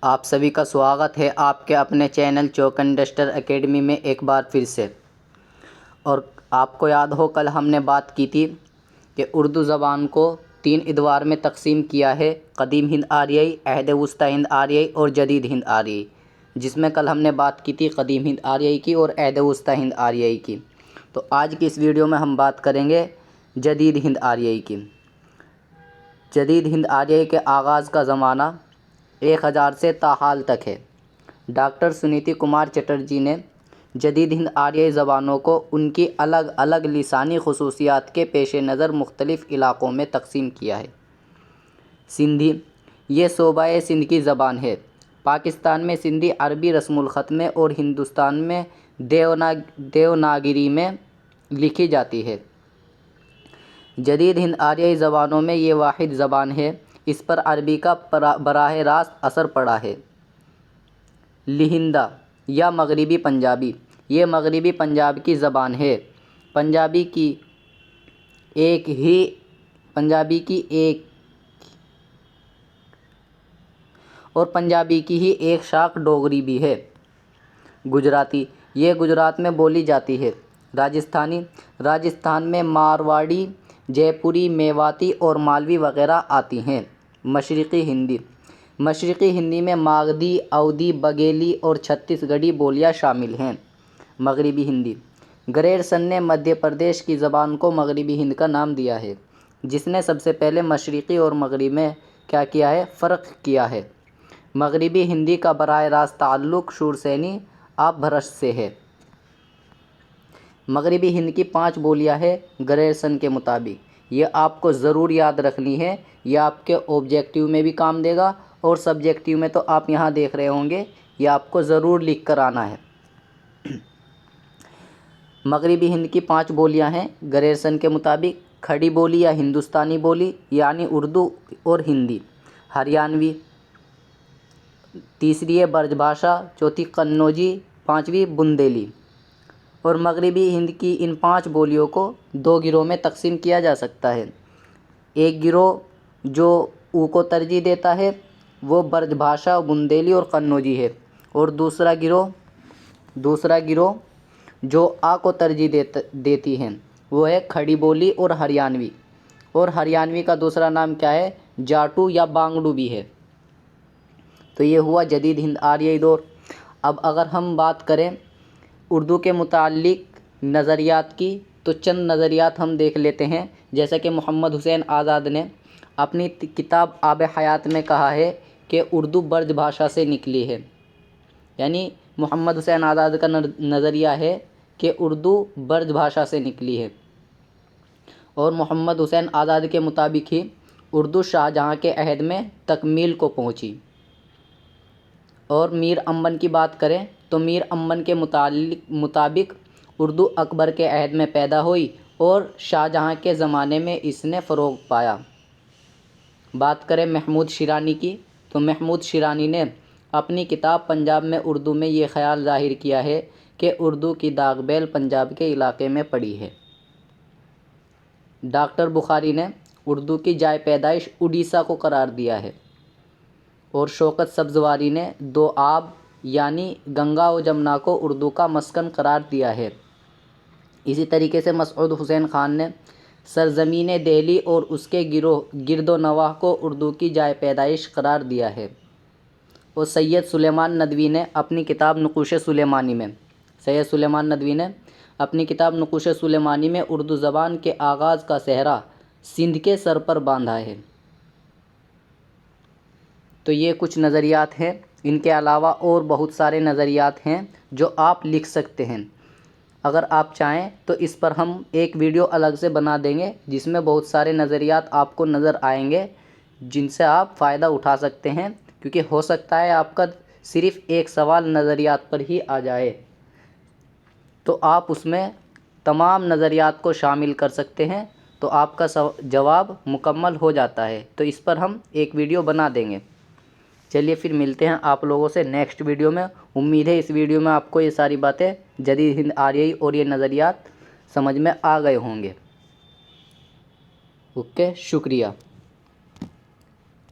آپ سبھی کا سواگت ہے آپ کے اپنے چینل چوکن ڈسٹر اکیڈمی میں ایک بار پھر سے۔ اور آپ کو یاد ہو کل ہم نے بات کی تھی کہ اردو زبان کو 3 ادوار میں تقسیم کیا ہے: قدیم ہند آریائی، عہد وسطی ہند آریائی اور جدید ہند آریائی، جس میں کل ہم نے بات کی تھی قدیم ہند آریائی کی اور عہد وسطی ہند آریائی کی۔ تو آج کی اس ویڈیو میں ہم بات کریں گے جدید ہند آریائی کی۔ جدید ہند آریائی کے آغاز کا زمانہ 1000 سے تاحال تک ہے۔ ڈاکٹر سنیتی کمار چٹرجی نے جدید ہند آریائی زبانوں کو ان کی الگ الگ لسانی خصوصیات کے پیش نظر مختلف علاقوں میں تقسیم کیا ہے۔ سندھی، یہ صوبہ سندھ کی زبان ہے۔ پاکستان میں سندھی عربی رسم الخط میں اور ہندوستان میں دیوناگری میں لکھی جاتی ہے۔ جدید ہند آریائی زبانوں میں یہ واحد زبان ہے، اس پر عربی کا براہ راست اثر پڑا ہے۔ لہندہ یا مغربی پنجابی، یہ مغربی پنجاب کی زبان ہے۔ پنجابی کی ہی ایک شاخ ڈوگری بھی ہے۔ گجراتی، یہ گجرات میں بولی جاتی ہے۔ راجستھانی، راجستھان میں مارواڑی، جے پوری، میواتی اور مالوی وغیرہ آتی ہیں۔ مشرقی ہندی، مشرقی ہندی میں ماگدھی، اودھی، بگھیلی اور چھتیس گڑھی بولیاں شامل ہیں۔ مغربی ہندی، گریرسن نے مدھیہ پردیش کی زبان کو مغربی ہند کا نام دیا ہے، جس نے سب سے پہلے مشرقی اور مغربی میں فرق کیا ہے۔ مغربی ہندی کا براہ راست تعلق شورسینی اپبھرنش سے ہے۔ مغربی ہند کی 5 بولیاں ہیں گریرسن کے مطابق۔ یہ آپ کو ضرور یاد رکھنی ہے، یہ آپ کے آبجیکٹیو میں بھی کام دے گا اور سبجیکٹیو میں تو آپ یہاں دیکھ رہے ہوں گے، یہ آپ کو ضرور لکھ کر آنا ہے۔ مغربی ہند کی 5 بولیاں ہیں گریرسن کے مطابق: کھڑی بولی یا ہندوستانی بولی یعنی اردو اور ہندی، ہریانوی، تیسری ہے برج بھاشا، چوتھی قنوجی، 5ویں بندیلی۔ اور مغربی ہند کی ان 5 بولیوں کو 2 گروہ میں تقسیم کیا جا سکتا ہے۔ ایک گروہ جو او کو ترجیح دیتا ہے وہ برج بھاشا، بندیلی اور قنوجی ہے، اور دوسرا گروہ جو آ کو ترجیح دیتی ہے وہ ہے کھڑی بولی اور ہریانوی، اور ہریانوی کا دوسرا نام کیا ہے؟ جاٹو یا بانگڑو بھی ہے۔ تو یہ ہوا جدید ہند آریائی دور۔ اب اگر ہم بات کریں اردو کے متعلق نظریات کی تو چند نظریات ہم دیکھ لیتے ہیں، جیسا کہ محمد حسین آزاد نے اپنی کتاب آب حیات میں کہا ہے کہ اردو برج بھاشا سے نکلی ہے۔ یعنی محمد حسین آزاد کا نظریہ ہے کہ اردو برج بھاشا سے نکلی ہے، اور محمد حسین آزاد کے مطابق ہی اردو شاہجہاں کے عہد میں تکمیل کو پہنچی۔ اور میر امبن کی بات کریں تو میر امبن کے مطابق اردو اکبر کے عہد میں پیدا ہوئی اور شاہجہاں کے زمانے میں اس نے فروغ پایا۔ بات کریں محمود شیرانی کی تو محمود شیرانی نے اپنی کتاب پنجاب میں اردو میں یہ خیال ظاہر کیا ہے کہ اردو کی داغ بیل پنجاب کے علاقے میں پڑی ہے۔ ڈاکٹر بخاری نے اردو کی جائے پیدائش اڈیشہ کو قرار دیا ہے، اور شوکت سبزواری نے 2 آب یعنی گنگا و جمنا کو اردو کا مسکن قرار دیا ہے۔ اسی طریقے سے مسعود حسین خان نے سرزمین دہلی اور اس کے گرد و نواح کو اردو کی جائے پیدائش قرار دیا ہے۔ اور سید سلیمان ندوی نے اپنی کتاب نقوش سلیمانی میں اردو زبان کے آغاز کا صحرا سندھ کے سر پر باندھا ہے۔ تو یہ کچھ نظریات ہیں، ان کے علاوہ اور بہت سارے نظریات ہیں جو آپ لکھ سکتے ہیں۔ اگر آپ چاہیں تو اس پر ہم ایک ویڈیو الگ سے بنا دیں گے جس میں بہت سارے نظریات آپ کو نظر آئیں گے، جن سے آپ فائدہ اٹھا سکتے ہیں، کیونکہ ہو سکتا ہے آپ کا صرف ایک سوال نظریات پر ہی آ جائے، تو آپ اس میں تمام نظریات کو شامل کر سکتے ہیں، تو آپ کا جواب مکمل ہو جاتا ہے۔ تو اس پر ہم ایک ویڈیو بنا دیں گے۔ چلیے پھر ملتے ہیں آپ لوگوں سے نیکسٹ ویڈیو میں۔ امید ہے اس ویڈیو میں آپ کو یہ ساری باتیں جدید ہند آریائی اور یہ نظریات سمجھ میں آ گئے ہوں گے۔ اوکے، شکریہ۔